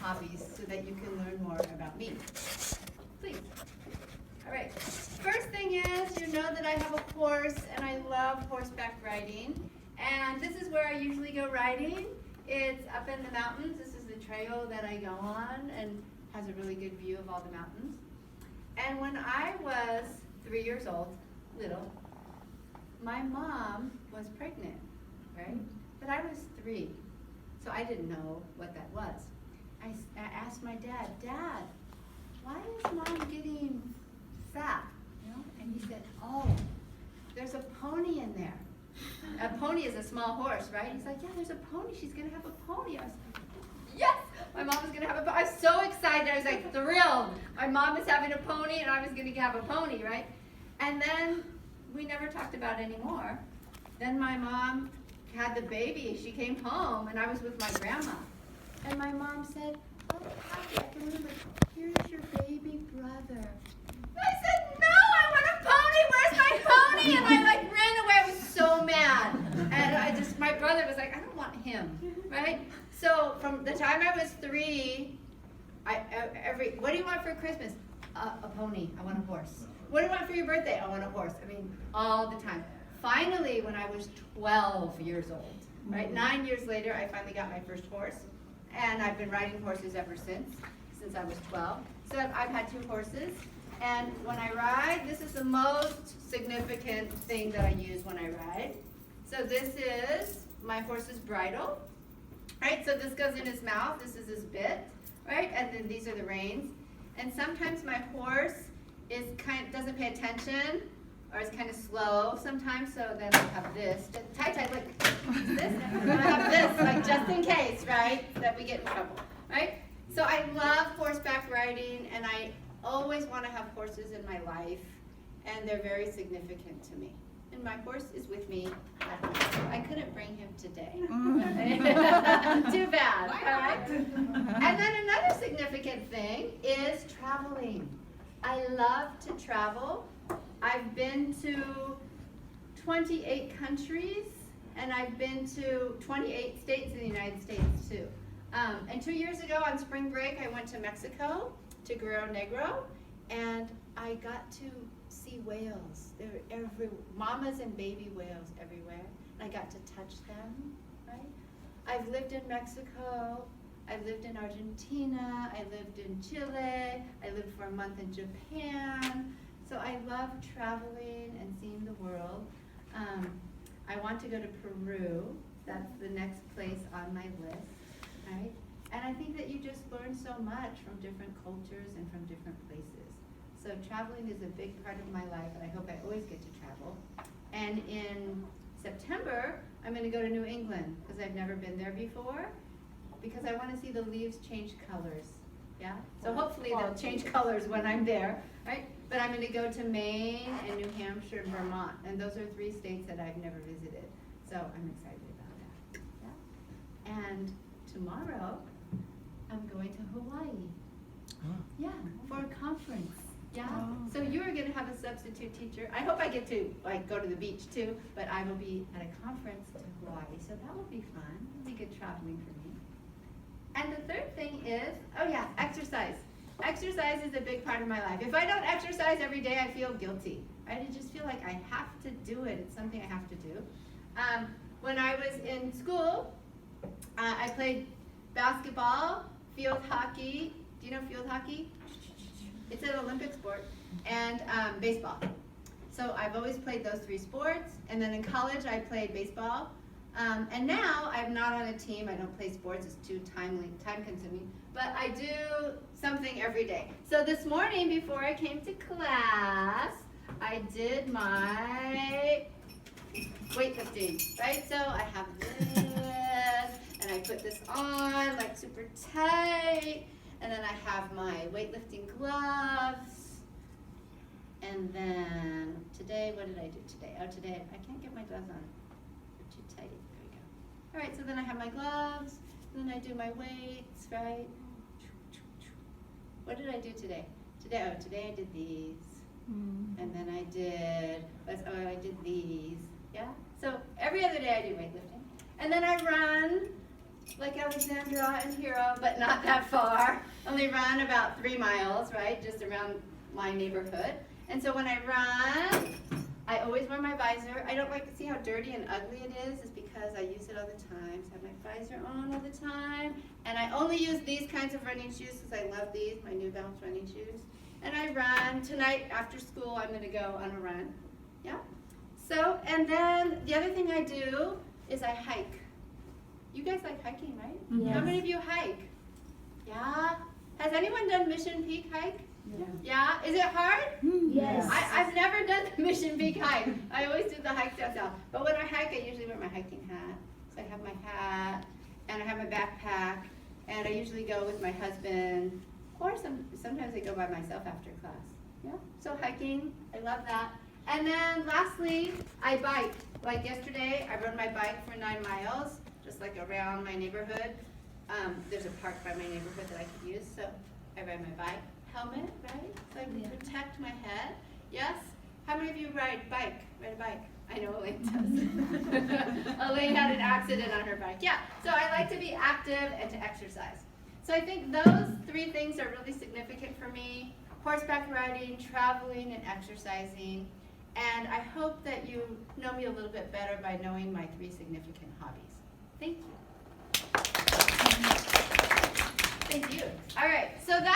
hobbies so that you can learn more about me. Please. All right. First thing is, you know that I have a horse, and I love horseback riding. And this is where I usually go riding. It's up in the mountains. This is the trail that I go on, and has a really good view of all the mountains. And when I was 3 years old, little, my mom was pregnant, right? But I was 3, so I didn't know what that was. I asked my dad, Dad, why is Mom getting fat? You know? And he said, oh, there's a pony in there. A pony is a small horse, right? He's like, yeah, there's a pony. She's going to have a pony. I was like, yes, my mom was going to have a pony. I was so excited. I was like thrilled. My mom is having a pony, and I was going to have a pony, right? And then we never talked about it anymore. Then my mom had the baby. She came home, and I was with my grandma. And my mom said, oh, Cathy, I can remember, here's your baby brother. I said, no, I want a pony. Where's my pony? And I like ran away. I was so mad. And my brother was like, I don't want him, right? So from the time I was 3, what do you want for Christmas? A pony. I want a horse. What do you want for your birthday? I want a horse. I mean, all the time. Finally, when I was 12 years old, right? 9 years later, I finally got my first horse. And I've been riding horses ever since I was 12. So I've had 2 horses. And when I ride, this is the most significant thing that I use when I ride. So this is my horse's bridle, right? So this goes in his mouth. This is his bit, right? And then these are the reins. And sometimes my horse doesn't pay attention, or is kind of slow sometimes. So then I have this. Tight, look. This. And I have this, like just in case, right? That we get in trouble, right? So I love horseback riding, and I always want to have horses in my life, and they're very significant to me. And my horse is with me at home. I couldn't bring him today. Too bad. All right? And then another significant thing is traveling. I love to travel. I've been to 28 countries, and I've been to 28 states in the United States too. And 2 years ago on spring break, I went to Mexico, to Guerrero Negro, and I got to see whales. There were mamas and baby whales everywhere, and I got to touch them, right? I've lived in Mexico, I've lived in Argentina, I lived in Chile, I lived for a month in Japan. So I love traveling and seeing the world. I want to go to Peru. That's the next place on my list, right? And I think that you just learn so much from different cultures and from different places. So traveling is a big part of my life, and I hope I always get to travel. And in September, I'm going to go to New England, because I've never been there before, because I want to see the leaves change colors. Yeah? So hopefully they'll change colors when I'm there, right? But I'm going to go to Maine and New Hampshire and Vermont, and those are 3 states that I've never visited. So I'm excited about that. Yeah? And tomorrow, I'm going to Hawaii. Yeah, for a conference. Yeah. So you're going to have a substitute teacher. I hope I get to go to the beach too, but I will be at a conference to Hawaii. So that will be fun. It'll be good traveling for me. And the third thing is, exercise. Exercise is a big part of my life. If I don't exercise every day, I feel guilty. Right? I just feel like I have to do it. It's something I have to do. When I was in school, I played basketball, field hockey. Do you know field hockey? It's an Olympic sport. And baseball. So I've always played those 3 sports. And then in college, I played baseball. And now I'm not on a team. I don't play sports. It's too time consuming. But I do something every day. So this morning, before I came to class, I did my weightlifting, right? So I have this, and I put this on like super tight, and then I have my weightlifting gloves. And then today, what did I do today? Oh, today, I can't get my gloves on. They're too tight. There we go. All right, so then I have my gloves, and then I do my weights, right? What did I do today? Today I did these. And then I did these. Yeah? So every other day I do weightlifting. And then I run like Alexandra and Hero, but not that far. Only run about 3 miles, right? Just around my neighborhood. And so when I run, I always wear my visor. I don't like to see how dirty and ugly it is. It's because I use it all the time. So I have my visor on all the time. And I only use these kinds of running shoes because I love these, my New Balance running shoes. And I run. Tonight after school, I'm going to go on a run. Yeah? So, and then the other thing I do is I hike. You guys like hiking, right? Yes. How many of you hike? Yeah? Has anyone done Mission Peak hike? Yeah. Yeah? Is it hard? Yes. I've never done the Mission Peak hike. I always do the hike down south. But when I hike, I usually wear my hiking hat. So I have my hat, and I have my backpack, and I usually go with my husband, or sometimes I go by myself after class. Yeah? So hiking, I love that. And then lastly, I bike. Like yesterday, I rode my bike for 9 miles, just like around my neighborhood. There's a park by my neighborhood that I could use, so I ride my bike. Helmet, right? So I can protect my head. Yes? How many of you ride a bike? I know Elaine does. Elaine had an accident on her bike. Yeah, so I like to be active and to exercise. So I think those 3 things are really significant for me: horseback riding, traveling, and exercising. And I hope that you know me a little bit better by knowing my 3 significant hobbies. Thank you. Thank you. All right, so that